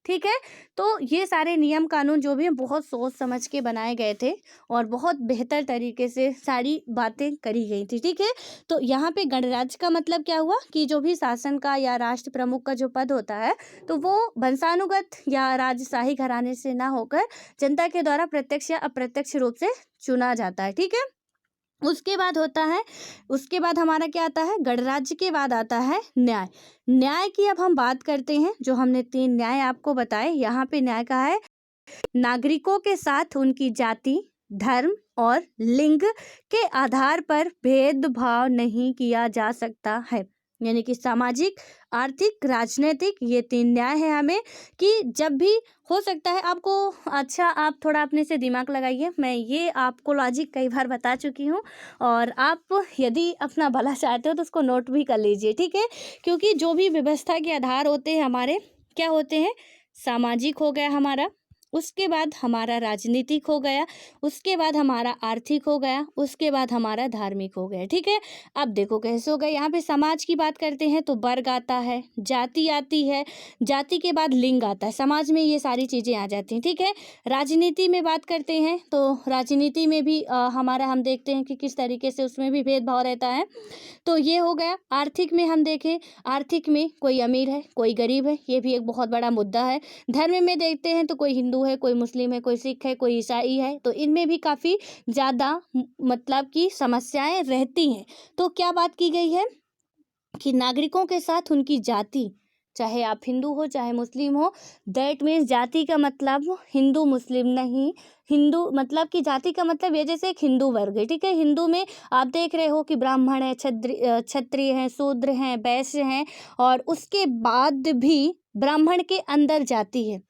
ठीक है, तो ये सारे नियम कानून जो भी हैं बहुत सोच समझ के बनाए गए थे और बहुत बेहतर तरीके से सारी बातें करी गई थी। ठीक है, तो यहाँ पे गणराज्य का मतलब क्या हुआ कि जो भी शासन का या राष्ट्र प्रमुख का जो पद होता है तो वो वंशानुगत या राजशाही घराने से ना होकर जनता के द्वारा प्रत्यक्ष या अप्रत्यक्ष रूप से चुना जाता है। ठीक है, उसके बाद होता है, उसके बाद हमारा क्या आता है, गणराज्य के बाद आता है न्याय। न्याय की अब हम बात करते हैं, जो हमने 3 न्याय आपको बताए, यहाँ पे न्याय का है नागरिकों के साथ उनकी जाति, धर्म और लिंग के आधार पर भेदभाव नहीं किया जा सकता है। यानी कि सामाजिक, आर्थिक, राजनीतिक, ये 3 न्याय है हमें, कि जब भी हो सकता है आपको, अच्छा आप थोड़ा अपने से दिमाग लगाइए, मैं ये आपको लॉजिक कई बार बता चुकी हूँ, और आप यदि अपना भला चाहते हो तो उसको नोट भी कर लीजिए। ठीक है, क्योंकि जो भी व्यवस्था के आधार होते हैं हमारे, क्या होते हैं, सामाजिक हो गया हमारा, उसके बाद हमारा राजनीतिक हो गया, उसके बाद हमारा आर्थिक हो गया, उसके बाद हमारा धार्मिक हो गया। ठीक है, अब देखो कैसे हो गया, यहाँ पे समाज की बात करते हैं तो वर्ग आता है, जाति आती है, जाति के बाद लिंग आता है, समाज में ये सारी चीज़ें आ जाती हैं। ठीक है, राजनीति में बात करते हैं तो राजनीति में भी हमारा हम देखते हैं कि किस तरीके से उसमें भी भेदभाव रहता है, तो ये हो गया। आर्थिक में हम देखें, आर्थिक में कोई अमीर है कोई गरीब है, ये भी एक बहुत बड़ा मुद्दा है। धर्म में देखते हैं तो कोई हिंदू है कोई मुस्लिम है कोई सिख है कोई ईसाई है, तो इनमें भी काफ़ी ज़्यादा मतलब कि समस्याएं रहती हैं। तो क्या बात की गई है कि नागरिकों के साथ उनकी जाति, चाहे आप हिंदू हो चाहे मुस्लिम हो, दैट मीन्स जाति का मतलब हिंदू मुस्लिम नहीं, हिंदू मतलब कि जाति का मतलब ये जैसे एक हिंदू वर्ग है। ठीक है, हिंदू में आप देख रहे हो कि ब्राह्मण है, क्षत्रिय हैं, शूद्र हैं, वैश्य हैं, और उसके बाद भी ब्राह्मण के अंदर जाति है,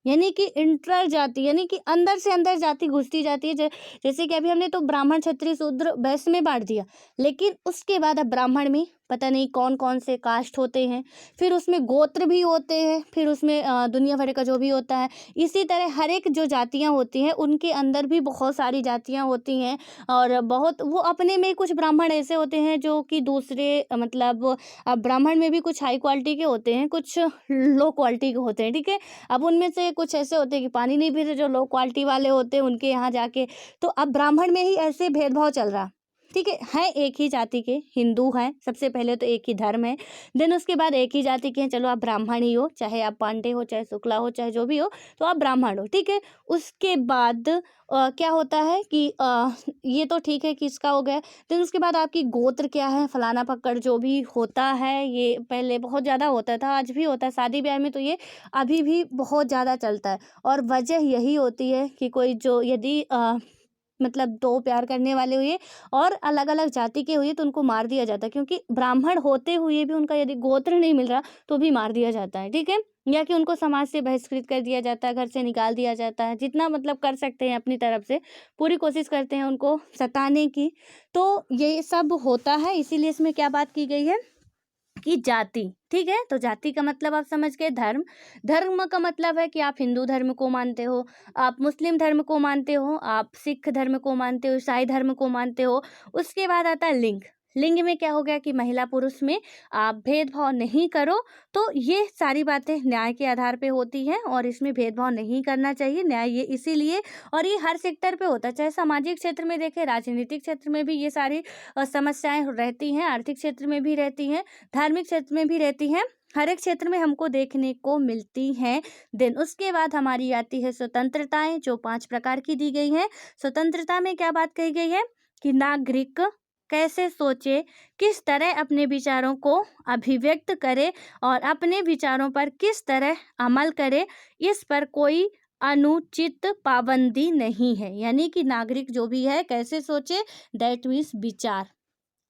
यानी कि इंटर जाति, यानी कि अंदर से अंदर जाति घुसती जाती है। जैसे कि अभी हमने तो ब्राह्मण, क्षत्रिय, शूद्र, वैश्य में बांट दिया, लेकिन उसके बाद अब ब्राह्मण में पता नहीं कौन कौन से कास्ट होते हैं, फिर उसमें गोत्र भी होते हैं, फिर उसमें दुनिया भर का जो भी होता है। इसी तरह हर एक जो जातियाँ होती हैं उनके अंदर भी बहुत सारी जातियाँ होती हैं, और बहुत वो अपने में कुछ ब्राह्मण ऐसे होते हैं जो कि दूसरे मतलब ब्राह्मण में भी कुछ हाई क्वालिटी के होते हैं, कुछ लो क्वालिटी के होते हैं, ठीक है। अब उनमें से कुछ ऐसे होते हैं कि पानी नहीं पीते, जो लो क्वालिटी वाले होते हैं उनके यहाँ जाके। तो अब ब्राह्मण में ही ऐसे भेदभाव चल रहा, ठीक है एक ही जाति के हिंदू हैं, सबसे पहले तो एक ही धर्म है, देन उसके बाद एक ही जाति के हैं, चलो आप ब्राह्मण ही हो, चाहे आप पांडे हो, चाहे शुक्ला हो, चाहे जो भी हो, तो आप ब्राह्मण हो, ठीक है। उसके बाद क्या होता है कि ये तो ठीक है कि इसका हो गया। देन उसके बाद आपकी गोत्र क्या है, फलाना पकड़ जो भी होता है, ये पहले बहुत ज़्यादा होता था, आज भी होता है, शादी ब्याह में तो ये अभी भी बहुत ज़्यादा चलता है। और वजह यही होती है कि कोई जो यदि मतलब दो प्यार करने वाले हुए और अलग अलग जाति के हुए तो उनको मार दिया जाता है, क्योंकि ब्राह्मण होते हुए भी उनका यदि गोत्र नहीं मिल रहा तो भी मार दिया जाता है, ठीक है। या कि उनको समाज से बहिष्कृत कर दिया जाता है, घर से निकाल दिया जाता है, जितना मतलब कर सकते हैं अपनी तरफ से पूरी कोशिश करते हैं उनको सताने की। तो ये सब होता है, इसीलिए इसमें क्या बात की गई है कि जाति, ठीक है। तो जाति का मतलब आप समझ गए, धर्म। धर्म का मतलब है कि आप हिंदू धर्म को मानते हो, आप मुस्लिम धर्म को मानते हो, आप सिख धर्म को मानते हो, ईसाई धर्म को मानते हो। उसके बाद आता है लिंग। लिंग में क्या हो गया कि महिला पुरुष में आप भेदभाव नहीं करो। तो ये सारी बातें न्याय के आधार पे होती हैं और इसमें भेदभाव नहीं करना चाहिए, न्याय ये इसीलिए। और ये हर सेक्टर पे होता है, चाहे सामाजिक क्षेत्र में देखें, राजनीतिक क्षेत्र में भी ये सारी समस्याएं रहती हैं, आर्थिक क्षेत्र में भी रहती हैं, धार्मिक क्षेत्र में भी रहती हैं, हर एक क्षेत्र में हमको देखने को मिलती हैं। देन उसके बाद हमारी आती है स्वतंत्रताएं, जो 5 प्रकार की दी गई हैं। स्वतंत्रता में क्या बात कही गई है कि नागरिक कैसे सोचे, किस तरह अपने विचारों को अभिव्यक्त करे और अपने विचारों पर किस तरह अमल करे, इस पर कोई अनुचित पाबंदी नहीं है। यानी कि नागरिक जो भी है कैसे सोचे, दैट मीन्स विचार,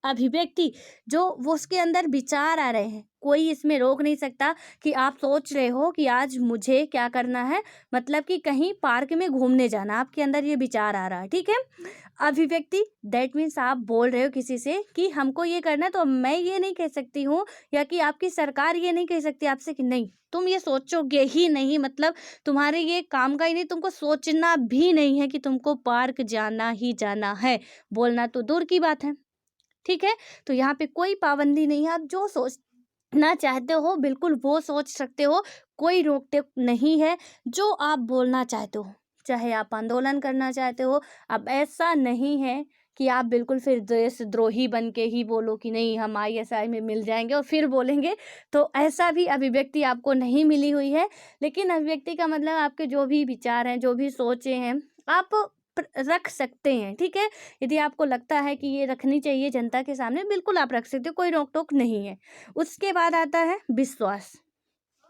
अभिव्यक्ति, जो वो उसके अंदर विचार आ रहे हैं, कोई इसमें रोक नहीं सकता कि आप सोच रहे हो कि आज मुझे क्या करना है, मतलब कि कहीं पार्क में घूमने जाना, आपके अंदर ये विचार आ रहा है, ठीक है। अभिव्यक्ति दैट मीन्स आप बोल रहे हो किसी से कि हमको ये करना है, तो मैं ये नहीं कह सकती हूँ या कि आपकी सरकार ये नहीं कह सकती आपसे कि नहीं तुम ये सोचोगे ही नहीं, मतलब तुम्हारे ये काम का ही नहीं, तुमको सोचना भी नहीं है कि तुमको पार्क जाना ही जाना है, बोलना तो दूर की बात है, ठीक है। तो यहाँ पे कोई पाबंदी नहीं है, आप जो सोचना चाहते हो बिल्कुल वो सोच सकते हो, कोई रोक टोक नहीं है। जो आप बोलना चाहते हो, चाहे आप आंदोलन करना चाहते हो, अब ऐसा नहीं है कि आप बिल्कुल फिर देशद्रोही बन के ही बोलो कि नहीं हम आईएसआई में मिल जाएंगे और फिर बोलेंगे, तो ऐसा भी अभिव्यक्ति आपको नहीं मिली हुई है। लेकिन अभिव्यक्ति का मतलब आपके जो भी विचार हैं, जो भी सोचे हैं, आप रख सकते हैं, ठीक है। यदि आपको लगता है कि ये रखनी चाहिए जनता के सामने, बिल्कुल आप रख सकते हो, कोई रोक टोक नहीं है। उसके बाद आता है विश्वास।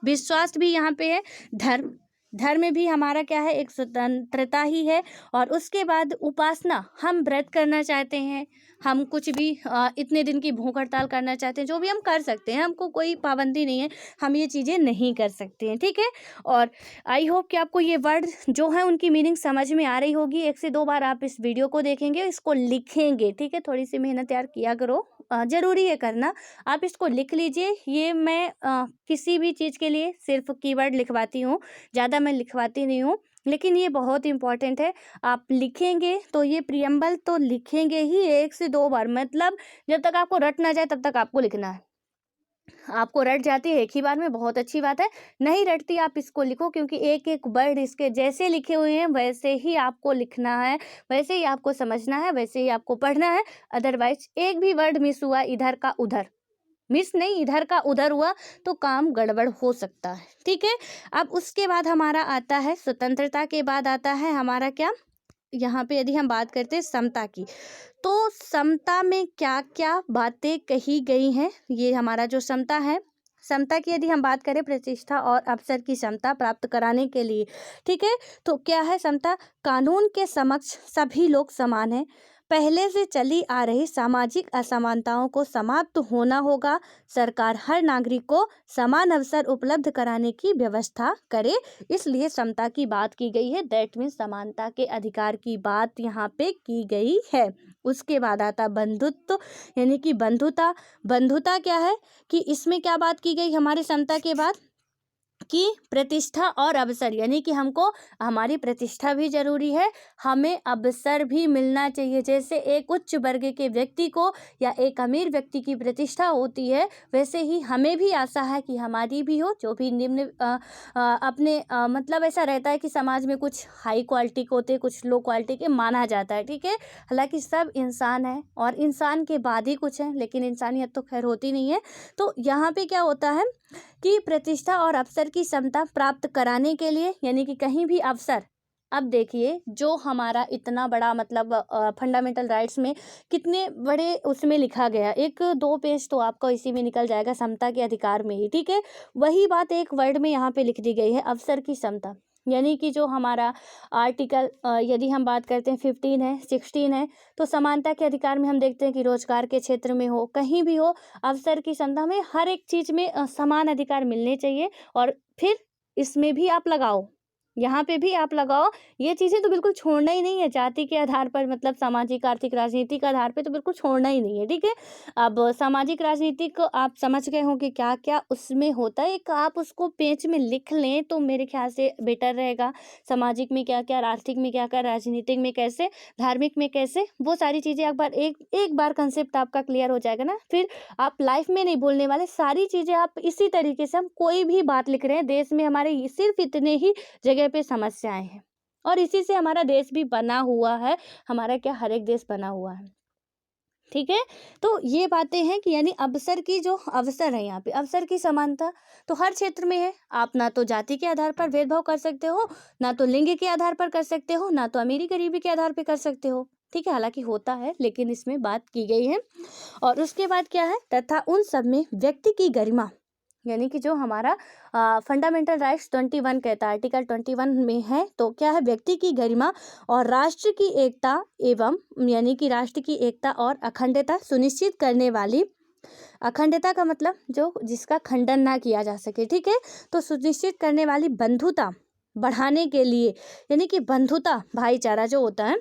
विश्वास भी यहाँ पे है। धर्म, धर्म भी हमारा क्या है, एक स्वतंत्रता ही है। और उसके बाद उपासना, हम व्रत करना चाहते हैं, हम कुछ भी इतने दिन की भूख हड़ताल करना चाहते हैं, जो भी हम कर सकते हैं, हमको कोई पाबंदी नहीं है, हम ये चीज़ें नहीं कर सकते हैं, ठीक है। और आई होप कि आपको ये वर्ड जो है उनकी मीनिंग समझ में आ रही होगी। 1 से 2 बार आप इस वीडियो को देखेंगे, इसको लिखेंगे, ठीक है। थोड़ी सी मेहनत यार किया करो, ज़रूरी है करना। आप इसको लिख लीजिए। ये मैं किसी भी चीज़ के लिए सिर्फ कीवर्ड लिखवाती हूँ, ज़्यादा मैं लिखवाती नहीं हूँ, लेकिन ये बहुत इंपॉर्टेंट है। आप लिखेंगे तो ये प्रियम्बल तो लिखेंगे ही 1 से 2 बार, मतलब जब तक आपको रट ना जाए तब तक आपको लिखना है। आपको रट जाती है एक ही बार में, बहुत अच्छी बात है। नहीं रटती आप इसको लिखो, क्योंकि एक एक वर्ड इसके जैसे लिखे हुए हैं वैसे ही आपको लिखना है, वैसे ही आपको समझना है, वैसे ही आपको पढ़ना है। अदरवाइज एक भी वर्ड मिस हुआ, इधर का उधर मिस नहीं, इधर का उधर हुआ तो काम गड़बड़ हो सकता है, ठीक है। अब उसके बाद हमारा आता है स्वतंत्रता के बाद आता है हमारा क्या, यहाँ पे यदि हम बात करते हैं समता की, तो समता में क्या क्या बातें कही गई हैं। ये हमारा जो समता है, समता की यदि हम बात करें, प्रतिष्ठा और अवसर की समता प्राप्त कराने के लिए, ठीक है। तो क्या है समता, कानून के समक्ष सभी लोग समान हैं, पहले से चली आ रही सामाजिक असमानताओं को समाप्त होना होगा। सरकार हर नागरिक को समान अवसर उपलब्ध कराने की व्यवस्था करे, इसलिए समता की बात की गई है। दैट मीन्स समानता के अधिकार की बात यहाँ पे की गई है। उसके बाद आता बंधुत्व, यानी कि बंधुता। बंधुता क्या है कि इसमें क्या बात की गई हमारे समता के बाद कि प्रतिष्ठा और अवसर, यानी कि हमको हमारी प्रतिष्ठा भी जरूरी है, हमें अवसर भी मिलना चाहिए। जैसे एक उच्च वर्ग के व्यक्ति को या एक अमीर व्यक्ति की प्रतिष्ठा होती है, वैसे ही हमें भी आशा है कि हमारी भी हो। जो भी निम्न अपने मतलब ऐसा रहता है कि समाज में कुछ हाई क्वालिटी के होते, कुछ लो क्वालिटी के माना जाता है, ठीक है। हालांकि सब इंसान है और इंसान के बाद ही कुछ है, लेकिन इंसानियत तो खैर होती नहीं है। तो यहाँ पे क्या होता है कि प्रतिष्ठा और अवसर की समता प्राप्त कराने के लिए, यानी कि कहीं भी अवसर, अब देखिए जो हमारा इतना बड़ा मतलब फंडामेंटल राइट्स में कितने बड़े उसमें लिखा गया, 1-2 पेज तो आपको इसी में निकल जाएगा, समता के अधिकार में ही, ठीक है। वही बात एक वर्ड में यहाँ पे लिख दी गई है, अवसर की समता। यानी कि जो हमारा आर्टिकल यदि हम बात करते हैं 15 है, 16 है, तो समानता के अधिकार में हम देखते हैं कि रोजगार के क्षेत्र में हो, कहीं भी हो, अवसर की समता में हर एक चीज में समान अधिकार मिलने चाहिए। और फिर इसमें भी आप लगाओ, यहाँ पे भी आप लगाओ, ये चीजें तो बिल्कुल छोड़ना ही नहीं है। जाति के आधार पर मतलब सामाजिक, आर्थिक, राजनीतिक आधार पे तो बिल्कुल छोड़ना ही नहीं है, ठीक है। अब सामाजिक राजनीतिक आप समझ गए हो कि क्या क्या उसमें होता है, एक आप उसको पेज में लिख लें तो मेरे ख्याल से बेटर रहेगा। सामाजिक में क्या क्या, आर्थिक में क्या क्या, राजनीतिक में कैसे, धार्मिक में कैसे, वो सारी चीजें एक बार कंसेप्ट आपका क्लियर हो जाएगा ना, फिर आप लाइफ में नहीं भूलने वाले। सारी चीजें आप इसी तरीके से, हम कोई भी बात लिख रहे हैं, देश में हमारे सिर्फ इतने ही जगह पे समस्याएं हैं और इसी से हमारा देश भी बना हुआ है। हमारा क्या, हर एक देश बना हुआ है, ठीक है। तो ये बातें हैं कि यानी अवसर की जो अवसर है, यहाँ पे अवसर की समानता तो हर क्षेत्र में है। आप ना तो जाति के आधार पर भेदभाव कर सकते हो, ना तो लिंग के आधार पर कर सकते हो, ना तो अमीरी गरीबी के आधार पर कर सकते हो, ठीक है। हालांकि होता है, लेकिन इसमें बात की गई है। और उसके बाद क्या है, तथा उन सब में व्यक्ति की गरिमा, यानी कि जो हमारा फंडामेंटल राइट्स 21 कहता है, आर्टिकल 21 में है, तो क्या है, व्यक्ति की गरिमा और राष्ट्र की एकता एवं, यानी कि राष्ट्र की एकता और अखंडता सुनिश्चित करने वाली, अखंडता का मतलब जो जिसका खंडन ना किया जा सके, ठीक है, तो सुनिश्चित करने वाली बंधुता बढ़ाने के लिए, यानी कि बंधुता भाईचारा जो होता है,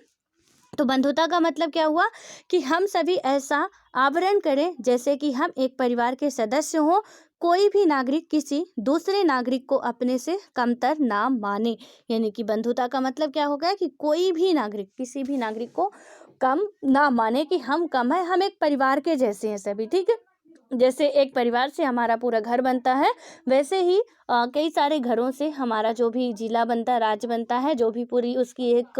तो बंधुता का मतलब क्या हुआ कि हम सभी ऐसा आवरण करें जैसे कि हम एक परिवार के सदस्य हों, कोई भी नागरिक किसी दूसरे नागरिक को अपने से कमतर ना माने। यानी कि बंधुता का मतलब क्या हो गया कि कोई भी नागरिक किसी भी नागरिक को कम ना माने कि हम कम है, हम एक परिवार के जैसे हैं सभी, ठीक है। जैसे एक परिवार से हमारा पूरा घर बनता है, वैसे ही कई सारे घरों से हमारा जो भी जिला बनता है, राज्य बनता है, जो भी पूरी उसकी एक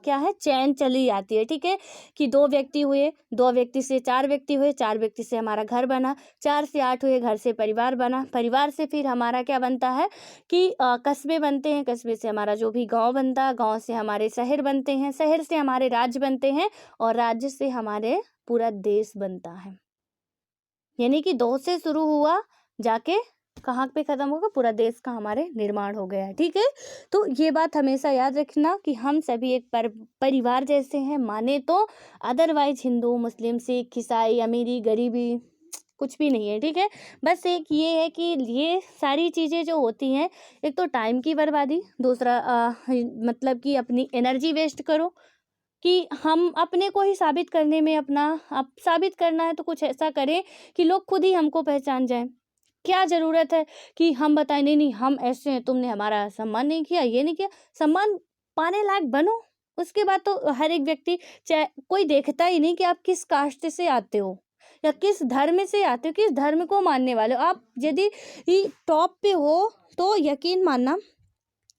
क्या है, चैन चली जाती है, ठीक है। कि 2 व्यक्ति हुए, 2 व्यक्ति से 4 व्यक्ति हुए, 4 व्यक्ति से हमारा घर बना, 4 से 8 हुए, घर से परिवार बना, परिवार से फिर हमारा क्या बनता है कि कस्बे बनते हैं, कस्बे से हमारा जो भी गाँव बनता है, गाँव से हमारे शहर बनते हैं, शहर से हमारे राज्य बनते हैं, और राज्य से हमारे पूरा देश बनता है। यानी कि 2 से शुरू हुआ, जाके कहाँ पे खत्म होगा, पूरा देश का हमारे निर्माण हो गया है, ठीक है। तो ये बात हमेशा याद रखना कि हम सभी एक परिवार जैसे हैं माने तो, अदरवाइज हिंदू, मुस्लिम, सिख, ईसाई, अमीरी गरीबी कुछ भी नहीं है, ठीक है। बस एक ये है कि ये सारी चीज़ें जो होती हैं, एक तो टाइम की बर्बादी, दूसरा मतलब कि अपनी एनर्जी वेस्ट करो कि हम अपने को ही साबित करने में, अपना अब साबित करना है तो कुछ ऐसा करें कि लोग खुद ही हमको पहचान जाएं। क्या ज़रूरत है कि हम बताएं नहीं नहीं हम ऐसे हैं, तुमने हमारा सम्मान नहीं किया, ये नहीं किया। सम्मान पाने लायक बनो, उसके बाद तो हर एक व्यक्ति, चाहे कोई देखता ही नहीं कि आप किस कास्ट से आते हो या किस धर्म से आते हो, किस धर्म को मानने वाले हो। आप यदि टॉप पे हो तो यकीन मानना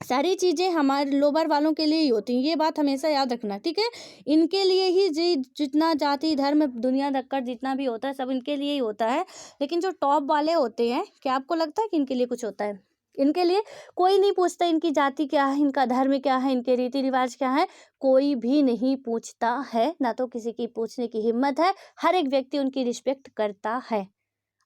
सारी चीज़ें हमारे लोअर वालों के लिए ही होती हैं, ये बात हमेशा याद रखना, ठीक है। इनके लिए ही जितना जाति धर्म दुनिया धक्कर जितना भी होता है, सब इनके लिए ही होता है। लेकिन जो टॉप वाले होते हैं, क्या आपको लगता है कि इनके लिए कुछ होता है? इनके लिए कोई नहीं पूछता इनकी जाति क्या है, इनका धर्म क्या है, इनके रीति रिवाज क्या है, कोई भी नहीं पूछता है, ना तो किसी की पूछने की हिम्मत है। हर एक व्यक्ति उनकी रिस्पेक्ट करता है।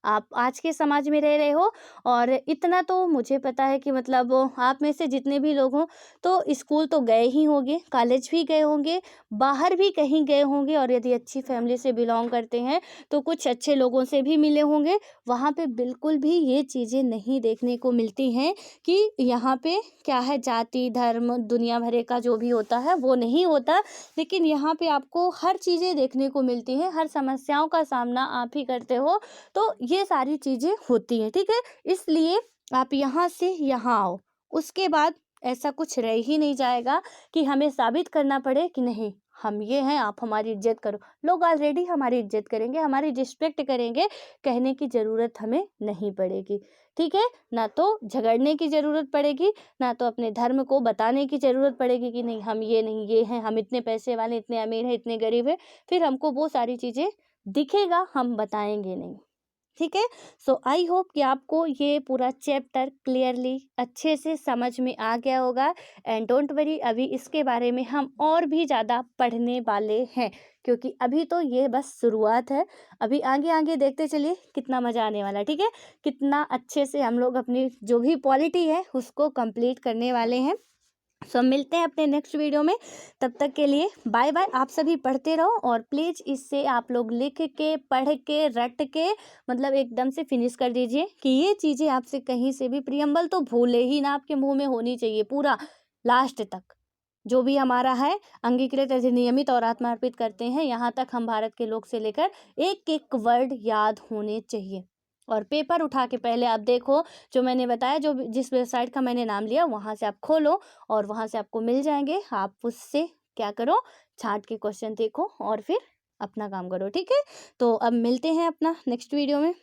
आप आज के समाज में रह रहे हो और इतना तो मुझे पता है कि मतलब आप में से जितने भी लोग हों तो स्कूल तो गए ही होंगे, कॉलेज भी गए होंगे, बाहर भी कहीं गए होंगे और यदि अच्छी फैमिली से बिलोंग करते हैं तो कुछ अच्छे लोगों से भी मिले होंगे। वहाँ पे बिल्कुल भी ये चीज़ें नहीं देखने को मिलती हैं कि यहाँ पे क्या है, जाति धर्म दुनिया भरे का जो भी होता है वो नहीं होता। लेकिन यहाँ पे आपको हर चीज़ें देखने को मिलती हैं, हर समस्याओं का सामना आप ही करते हो। तो ये सारी चीज़ें होती हैं, ठीक है? इसलिए आप यहाँ से यहाँ आओ, उसके बाद ऐसा कुछ रह ही नहीं जाएगा कि हमें साबित करना पड़े कि नहीं हम ये हैं, आप हमारी इज़्ज़त करो। लोग ऑलरेडी हमारी इज़्ज़त करेंगे, हमारी रिस्पेक्ट करेंगे, कहने की ज़रूरत हमें नहीं पड़ेगी, ठीक है? ना तो झगड़ने की ज़रूरत पड़ेगी, ना तो अपने धर्म को बताने की ज़रूरत पड़ेगी कि नहीं हम ये नहीं ये हैं, हम इतने पैसे वाले, इतने अमीर हैं, इतने गरीब हैं। फिर हमको वो सारी चीज़ें दिखेगा, हम बताएँगे नहीं। ठीक है। सो आई होप कि आपको ये पूरा चैप्टर क्लियरली अच्छे से समझ में आ गया होगा। एंड डोंट वरी, अभी इसके बारे में हम और भी ज़्यादा पढ़ने वाले हैं, क्योंकि अभी तो ये बस शुरुआत है। अभी आगे आगे देखते चलिए कितना मज़ा आने वाला है, ठीक है? कितना अच्छे से हम लोग अपनी जो भी पॉलिटी है उसको कंप्लीट करने वाले हैं। सो मिलते हैं अपने नेक्स्ट वीडियो में। तब तक के लिए बाय बाय। आप सभी पढ़ते रहो और प्लीज़ इससे आप लोग लिख के पढ़ के रट के मतलब एकदम से फिनिश कर दीजिए कि ये चीज़ें आपसे कहीं से भी प्रियम्बल तो भूले ही ना, आपके मुंह में होनी चाहिए पूरा लास्ट तक। जो भी हमारा है अंगीकृत अधिनियमित और आत्मार्पित करते हैं, यहाँ तक हम भारत के लोग से लेकर एक एक वर्ड याद होने चाहिए। और पेपर उठा के पहले आप देखो, जो मैंने बताया, जो जिस वेबसाइट का मैंने नाम लिया वहाँ से आप खोलो और वहाँ से आपको मिल जाएंगे। आप उससे क्या करो, छांट के क्वेश्चन देखो और फिर अपना काम करो, ठीक है? तो अब मिलते हैं अपना नेक्स्ट वीडियो में।